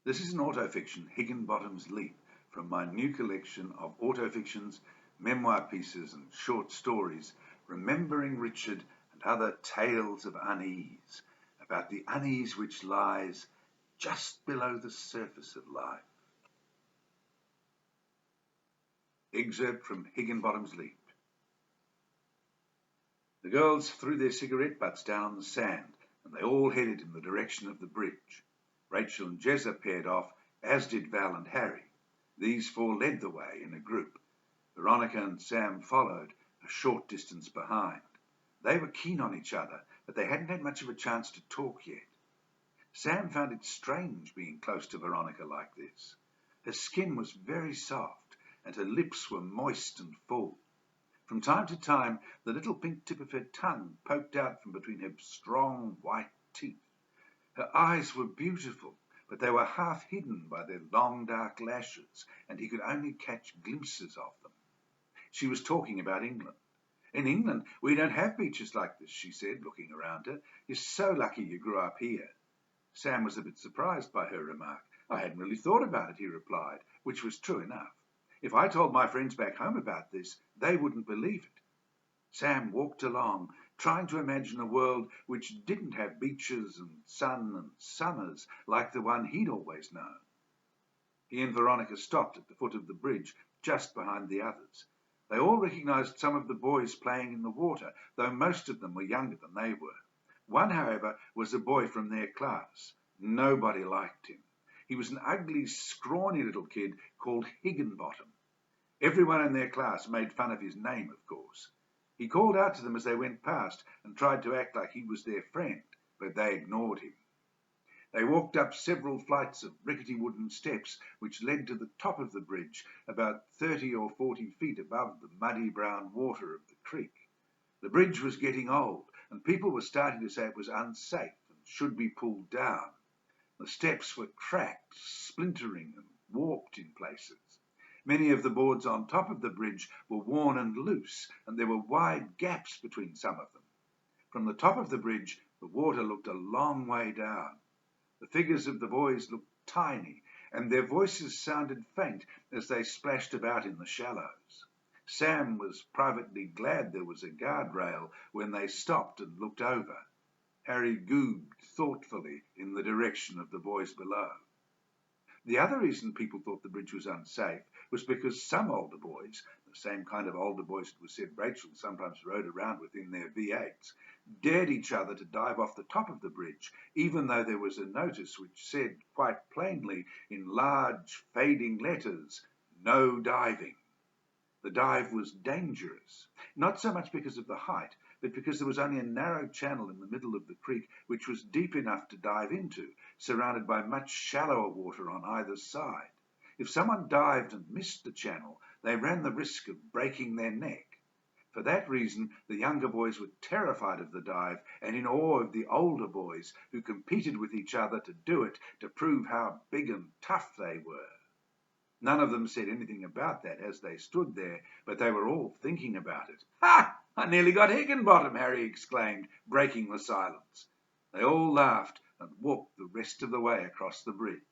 This is an autofiction, Higginbotham's Leap, from my new collection of autofictions, memoir pieces, and short stories, Remembering Richard and Other Tales of Unease, about the unease which lies just below the surface of life. Excerpt from Higginbotham's Leap. The girls threw their cigarette butts down on the sand, and they all headed in the direction of the bridge. Rachel and Jezza paired off, as did Val and Harry. These four led the way in a group. Veronica and Sam followed, a short distance behind. They were keen on each other, but they hadn't had much of a chance to talk yet. Sam found it strange being close to Veronica like this. Her skin was very soft, and her lips were moist and full. From time to time, the little pink tip of her tongue poked out from between her strong white teeth. Her eyes were beautiful, but they were half hidden by their long dark lashes, and he could only catch glimpses of them. She was talking about England. In England, we don't have beaches like this, she said, looking around her. You're so lucky you grew up here. Sam was a bit surprised by her remark. I hadn't really thought about it, he replied, which was true enough. If I told my friends back home about this, they wouldn't believe it. Sam walked along, trying to imagine a world which didn't have beaches and sun and summers like the one he'd always known. He and Veronica stopped at the foot of the bridge, just behind the others. They all recognized some of the boys playing in the water, though most of them were younger than they were. One, however, was a boy from their class. Nobody liked him. He was an ugly, scrawny little kid called Higginbottom. Everyone in their class made fun of his name, of course. He called out to them as they went past and tried to act like he was their friend, but they ignored him. They walked up several flights of rickety wooden steps which led to the top of the bridge, about 30 or 40 feet above the muddy brown water of the creek. The bridge was getting old, and people were starting to say it was unsafe and should be pulled down. The steps were cracked, splintering, and warped in places. Many of the boards on top of the bridge were worn and loose, and there were wide gaps between some of them. From the top of the bridge, the water looked a long way down. The figures of the boys looked tiny, and their voices sounded faint as they splashed about in the shallows. Sam was privately glad there was a guardrail when they stopped and looked over. Harry googed thoughtfully in the direction of the boys below. The other reason people thought the bridge was unsafe was because some older boys, the same kind of older boys it was said Rachel sometimes rode around with in their V8s, dared each other to dive off the top of the bridge, even though there was a notice which said quite plainly in large fading letters, "No diving." The dive was dangerous, not so much because of the height, but because there was only a narrow channel in the middle of the creek which was deep enough to dive into, surrounded by much shallower water on either side. If someone dived and missed the channel, they ran the risk of breaking their neck. For that reason, the younger boys were terrified of the dive and in awe of the older boys who competed with each other to do it to prove how big and tough they were. None of them said anything about that as they stood there, but they were all thinking about it. "Ha! I nearly got Higginbottom," Harry exclaimed, breaking the silence. They all laughed and walked the rest of the way across the bridge.